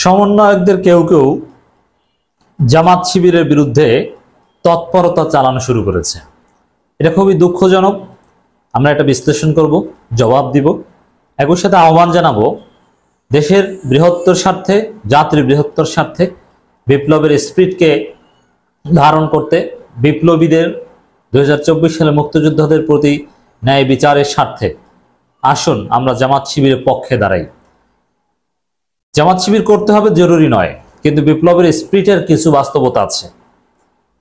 সমন্বয়কদের কেউ কেউ জামাত শিবিরের বিরুদ্ধে তৎপরতা চালানো শুরু করেছে। এটা খুবই দুঃখজনক। আমরা এটা বিশ্লেষণ করব, জবাব দিব, একই সাথে আহ্বান জানাবো দেশের বৃহত্তর স্বার্থে, জাতির বৃহত্তর স্বার্থে বিপ্লবের স্পিরিটকে ধারণ করতে, বিপ্লবীদের 2024 সালে মুক্তিযোদ্ধাদের প্রতি ন্যায় বিচারের স্বার্থে আসুন আমরা জামাত শিবিরের পক্ষে দাঁড়াই। জামাত শিবির করতে হবে জরুরি নয়, কিন্তু বিপ্লবের স্পিরিটের কিছু বাস্তবতা আছে,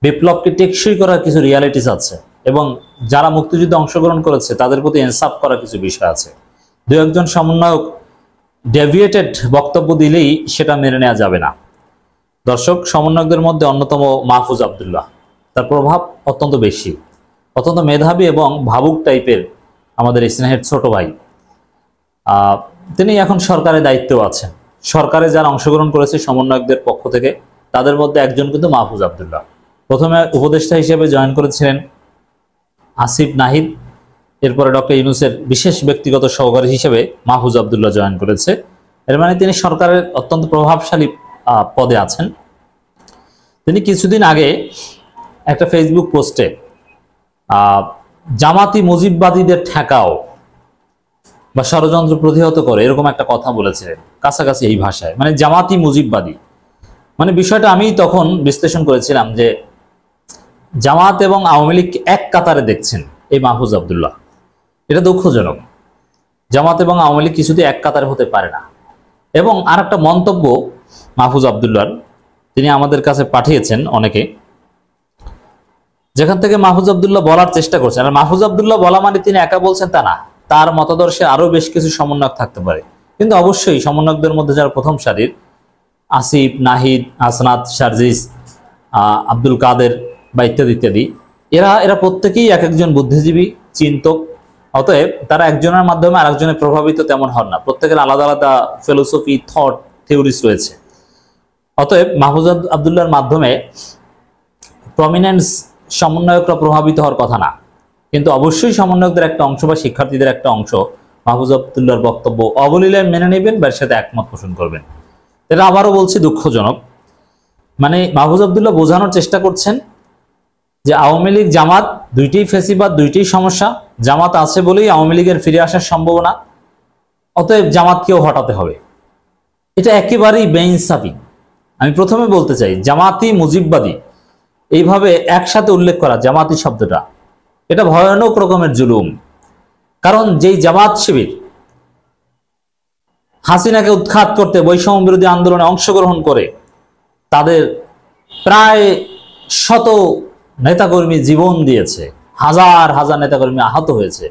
বিপ্লবকে টেকসই করার কিছু রিয়ালিটিস আছে, এবং যারা মুক্তিযুদ্ধে অংশগ্রহণ করেছে তাদের প্রতি ইনসাফ করার কিছু বিষয় আছে। দু একজন সমন্বয়ক ডেভিয়েটেড বক্তব্য দিলেই সেটা মেনে নেওয়া যাবে না। দর্শক, সমন্বয়কদের মধ্যে অন্যতম মাহফুজ আবদুল্লাহ, তার প্রভাব অত্যন্ত বেশি, অত্যন্ত মেধাবী এবং ভাবুক টাইপের আমাদের স্নেহের ছোট ভাই। তিনি এখন সরকারের দায়িত্বেও আছেন। সরকারে যারা অংশগ্রহণ করেছে সমন্বয়কদের পক্ষ থেকে, তাদের মধ্যে একজন কিন্তু মাহফুজ আবদুল্লাহ। প্রথমে উপদেষ্টা হিসেবে জয়েন করেছিলেন আসিফ নাহিদ, এরপরে ডক্টর ইউনূসের বিশেষ ব্যক্তিগত সহকারী হিসেবে মাহফুজ আবদুল্লাহ জয়েন করেছে। এর মানে তিনি সরকারের অত্যন্ত প্রভাবশালী পদে আছেন। তিনি কিছুদিন আগে একটা ফেসবুক পোস্টে জামাতি মুজিববাদীদের ঠেকাও বা ষড়যন্ত্র প্রতিহত করে এরকম একটা কথা বলেছিলেন, কাছাকাছি এই ভাষায়, মানে জামাতি মুজিববাদী। মানে বিষয়টা আমি তখন বিশ্লেষণ করেছিলাম যে জামাত এবং আওয়ামী লীগ এক কাতারে দেখছেন এই মাহফুজ আবদুল্লাহ। এটা দুঃখজনক। জামাত এবং আওয়ামী লীগ কিছুতেই এক কাতারে হতে পারে না। এবং আর একটা মন্তব্য মাহফুজ আবদুল্লাহর তিনি আমাদের কাছে পাঠিয়েছেন অনেকে, যেখান থেকে মাহফুজ আবদুল্লাহ বলার চেষ্টা করছেন। আর মাহফুজ আবদুল্লাহ বলা মানে তিনি একা বলছেন তা না, তার মতাদর্শে আরো বেশ কিছু সমন্বয়ক থাকতে পারে। কিন্তু অবশ্যই সমন্বয়কদের মধ্যে যারা প্রথম সারির আসিফ, নাহিদ, হাসনাত, সার্জিস, আব্দুল কাদের বা ইত্যাদি ইত্যাদি, এরা প্রত্যেকেই এক একজন বুদ্ধিজীবী, চিন্তক। অতএব তারা একজনের মাধ্যমে আরেকজনের প্রভাবিত তেমন হন না, প্রত্যেকের আলাদা আলাদা ফিলোসফি, থট, থিওরিস রয়েছে। অতএব মাহফুজ আবদুল্লাহর মাধ্যমে প্রমিনেন্স সমন্বয়করা প্রভাবিত হওয়ার কথা না, কিন্তু অবশ্যই সমন্বয়কদের একটা অংশ বা শিক্ষার্থীদের একটা অংশ মাহফুজ আবদুল্লাহর বক্তব্য অবলীলায় মেনে নেবেন বা এর সাথে একমত পোষণ করবেন। এটা আবারও বলছি দুঃখজনক। মানে মাহফুজ আবদুল্লাহ বোঝানোর চেষ্টা করছেন যে আওয়ামী লীগ জামাত দুইটাই ফেসিবাদ, দুইটাই সমস্যা, জামাত আছে বলেই আওয়ামী লীগের ফিরে আসার সম্ভাবনা, অতএব জামাতকেও হটাতে হবে। এটা একেবারেই বেইনসাফি। আমি প্রথমে বলতে চাই, জামাতি মুজিববাদী এইভাবে একসাথে উল্লেখ করা, জামাতি শব্দটা, এটা ভয়ানক রকমের জুলুম। কারণ যেই জামাত শিবির হাসিনাকে উৎখাত করতে বৈষম্য বিরোধী আন্দোলনে অংশগ্রহণ করে তাদের প্রায় শত নেতাকর্মী জীবন দিয়েছে, হাজার হাজার নেতাকর্মী আহত হয়েছে,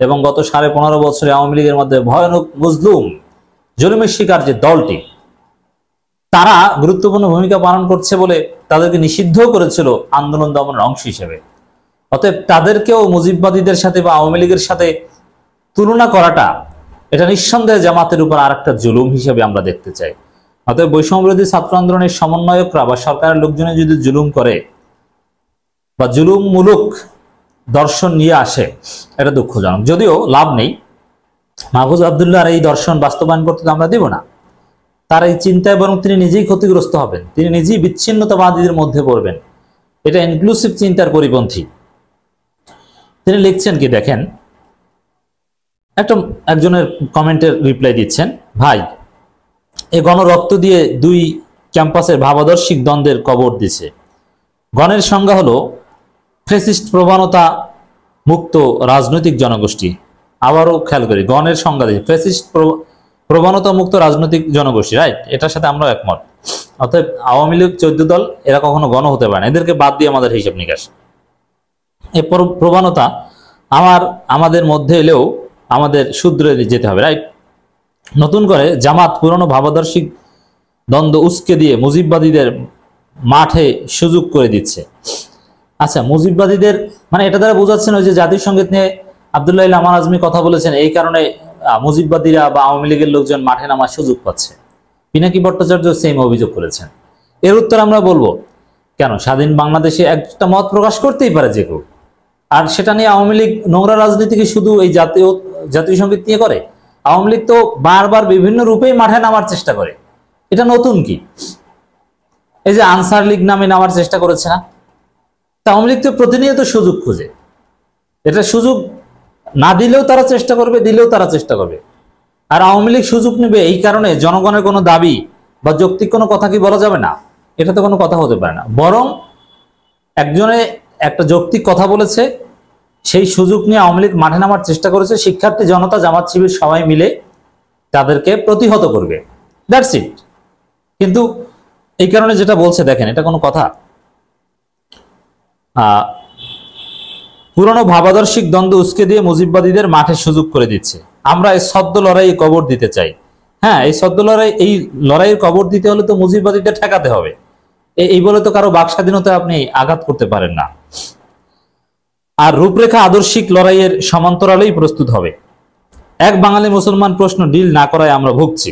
এবং গত 15.5 বছরে আওয়ামী লীগের মধ্যে ভয়ানক মজলুম জুলুমের শিকার যে দলটি, তারা গুরুত্বপূর্ণ ভূমিকা পালন করছে বলে তাদেরকে নিষিদ্ধ করেছিল আন্দোলন দমনের অংশ হিসেবে। অতএব তাদেরকেও মুজিববাদীদের সাথে বা আওয়ামী লীগের সাথে তুলনা করাটা, এটা নিঃসন্দেহে জামাতের উপর আর একটা জুলুম হিসেবে আমরা দেখতে চাই। অতএব বৈষম্য বিরোধী ছাত্র আন্দোলনের সমন্বয়করা বা সরকারের লোকজনে যদি জুলুম করে বা জুলুমমূলক দর্শন নিয়ে আসে, এটা দুঃখজনক। যদিও লাভ নেই, মাহফুজ আবদুল্লাহর এই দর্শন বাস্তবায়ন করতে তো আমরা দেব না। তার এই চিন্তায় বরং তিনি নিজেই ক্ষতিগ্রস্ত হবেন, তিনি নিজেই বিচ্ছিন্নতাবাদীদের মধ্যে পড়বেন। এটা ইনক্লুসিভ চিন্তার পরিপন্থী। তিনি লিখছেন কি দেখেন, একজনের কমেন্টের রিপ্লাই দিচ্ছেন, ভাই এ গণরক্ত দিয়ে 2 ক্যাম্পাসের ভাবাদর্শিক দ্বন্দ্বের কবর দিছে। গণের সংজ্ঞা হলো ফ্যাসিস্ট প্রবণতা মুক্ত রাজনৈতিক জনগোষ্ঠী। আবারও খেয়াল করি, গণের সংজ্ঞা দিচ্ছে ফ্যাসিস্ট প্রবণতা মুক্ত রাজনৈতিক জনগোষ্ঠী, রাইট? এটার সাথে আমরা একমত। অর্থাৎ আওয়ামী লীগ 14 দল, এরা কখনো গণ হতে পারে না, এদেরকে বাদ দিয়ে আমাদের হিসাব নিকাশ। এই প্রবণতা আমাদের মধ্যে এলেও আমাদের শুধরে যেতে হবে, রাইট? নতুন করে জামাত পুরনো ভাবাদর্শিক দ্বন্দ্ব উস্কে দিয়ে মুজিববাদীদের মাঠে সুযোগ করে দিচ্ছে। আচ্ছা, মুজিববাদীদের মানে এটা দ্বারা বোঝাচ্ছেন ওই যে জাতীয় সঙ্গীত নিয়ে আব্দুল্লাহ আমান আজমি কথা বলেছেন, এই কারণে মুজিববাদীরা বা আওয়ামী লীগের লোকজন মাঠে নামার সুযোগ পাচ্ছে। পিনাকি ভট্টাচার্য সেম অভিযোগ করেছেন। এর উত্তর আমরা বলবো, কেন? স্বাধীন বাংলাদেশে একটা মত প্রকাশ করতেই পারে যে কেউ, আর সেটা নিয়ে আওয়ামী লীগ নোংরা রাজনীতিকে শুধু এই জাতীয় সঙ্গীত নিয়ে করে? আওয়ামী লীগ তো বারবার বিভিন্ন রূপেই মাঠে নামার চেষ্টা করে। এটা নতুন কি? এই যে আনসার লীগ নামে নেওয়ার চেষ্টা করেছে না, তা আওয়ামী লীগ তো প্রতিনিয়ত সুযোগ খুঁজে, এটা সুযোগ না দিলেও তারা চেষ্টা করবে, দিলেও তারা চেষ্টা করবে। আর আওয়ামী লীগ সুযোগ নেবে এই কারণে জনগণের কোনো দাবি বা যৌক্তিক কোনো কথা কি বলা যাবে না? এটা তো কোনো কথা হতে পারে না। বরং একজনে একটা যৌক্তিক কথা বলেছে, সেই সুযোগ নিয়ে আওয়ামী লীগ মাঠে নামার চেষ্টা করেছে, শিক্ষার্থী জনতা জামাত শিবির সবাই মিলে তাদেরকে প্রতিহত করবে, দ্যাটস ইট। কিন্তু এই কারণে যেটা বলছে দেখেন, এটা কোনো কথা? পুরনো ভাবাদর্শিক দ্বন্দ্ব উস্কে দিয়ে মুজিববাদীদের মাঠে সুযোগ করে দিচ্ছে। আমরা এই সদ্য লড়াই কবর দিতে চাই। হ্যাঁ, এই সদ্য লড়াই, এই লড়াইয়ের কবর দিতে হলে তো মুজিববাদীদের ঠেকাতে হবে। এই বলে তো কারো বাক স্বাধীনতা আপনি আঘাত করতে পারেন না। আর রূপরেখা আদর্শিক লড়াইয়ের সমান্তরালেই প্রস্তুত হবে। এক বাঙালি মুসলমান প্রশ্ন ডিল না করায় আমরা ভুগছি।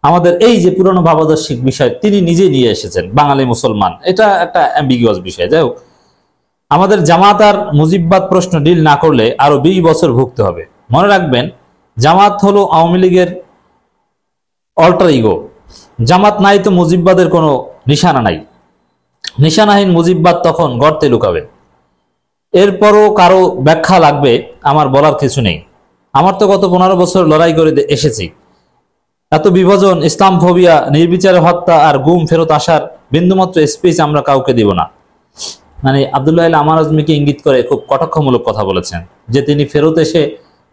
আমাদের এই যে পুরনো ভাবাদর্শিক বিষয় তিনি নিজে নিয়ে এসেছেন, বাঙালি মুসলমান, এটা একটা অ্যাম্বিগুয়াস বিষয়। যাই হোক, আমাদের জামাত আর মুজিববাদ প্রশ্ন ডিল না করলে আরো 20 বছর ভুগতে হবে। মনে রাখবেন, জামাত হলো আওয়ামী লীগের অল্টার ইগো। জামাত নাই তো মুজিববাদের কোনো নিশানা নাই। নিশানাহীন মুজিববাদ তখন গর্তে লুকাবে। এরপরও কারো ব্যাখ্যা লাগবে, আমার বলার কিছু নেই। আমার তো গত 15 বছর লড়াই করে এসেছি। এত বিভাজন, ইসলাম ফোবিয়া, নির্বিচারে হত্যা আর গুম ফেরত আসার বিন্দুমাত্র স্পেস আমরা কাউকে দিব না। মানে আব্দুল্লাহ আমার আজমিকে ইঙ্গিত করে খুব কটাক্ষমূলক কথা বলেছেন যে তিনি ফেরত এসে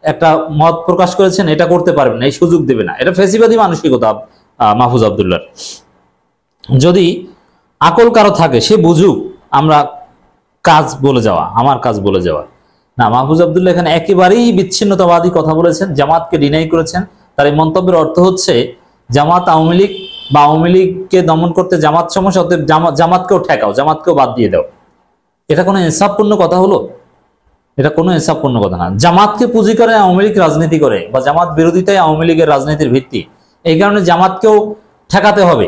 একটা মত প্রকাশ করেছেন, এটা করতে পারবেন না, এই সুযোগ দেবে না। এটা ফেসিবাদী মানসিকতা মাহফুজ আব্দুল্লাহর। যদি আকল কারো থাকে সে বুঝুক আমরা কাজ বলে যাওয়া, আমার কাজ বলে যাওয়া না। মাহফুজ আব্দুল্লাহ এখানে একেবারেই বিচ্ছিন্নতাবাদী কথা বলেছেন, জামাতকে ডিনাই করেছেন। তার এই মন্তব্যের অর্থ হচ্ছে জামাত আওয়ামী লীগ বা আওয়ামী লীগকে দমন করতে জামাত সমস্যা, অতএব জামাতকেও ঠেকাও, জামাতকেও বাদ দিয়ে দাও। এটা কোনো ইনসাফপূর্ণ কথা হলো? এটা কোনো ইনসাফপূর্ণ কথা না। জামাতকে পুঁজি করে আওয়ামী লীগ রাজনীতি করে, বা জামাত বিরোধিতাই আওয়ামী লীগের রাজনীতির ভিত্তি, এই কারণে জামাতকেও ঠেকাতে হবে।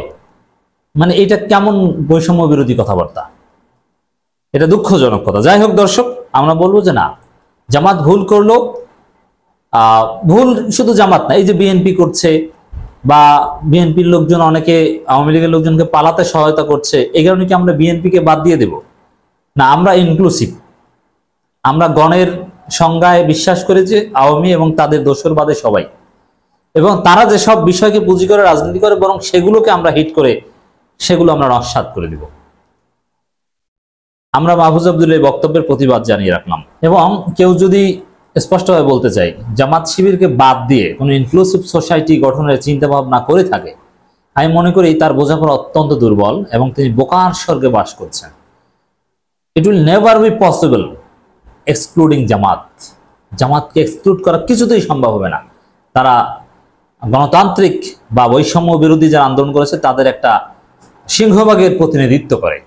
মানে এটা কেমন বৈষম্য বিরোধী কথাবার্তা? এটা দুঃখজনক কথা। যাই হোক দর্শক, আমরা বলবো যে না, জামাত ভুল করলো। ভুল শুধু জামাত না, এই যে বিএনপি করছে বা বিএনপির লোকজন অনেকে আওয়ামী লীগের লোকজনকে পালাতে সহায়তা করছে, এই কারণে কি আমরা বিএনপিকে বাদ দিয়ে দেব? না, আমরা ইনক্লুসিভ। আমরা গণের সংজ্ঞায় বিশ্বাস করি যে আওয়ামী এবং তাদের দোসর বাদে সবাই, এবং তারা যেসব বিষয়কে পুঁজি করে রাজনীতি করে, বরং সেগুলোকে আমরা হিট করে সেগুলো আমরা নস্যাৎ করে দিব। আমরা মাহফুজ আব্দুল্লাহ বক্তব্যের প্রতিবাদ জানিয়ে রাখলাম। এবং কেউ যদি স্পষ্টভাবে বলতে চাই জামাত শিবিরকে বাদ দিয়ে কোনো ইনক্লুসিভ সোসাইটি গঠনের চিন্তা ভাবনা করে থাকে, আমি মনে করি তার বোঝাপড়া অত্যন্ত দুর্বল এবং তিনি বোকার স্বর্গে বাস করছেন। It will never be possible excluding Jamaat. জামাতকে এক্সক্লুড করা কিছুতেই সম্ভব হবে না। তারা গণতান্ত্রিক বা বৈষম্য বিরোধী যারা আন্দোলন করেছে তাদের একটা সিংহভাগের প্রতিনিধিত্ব করে।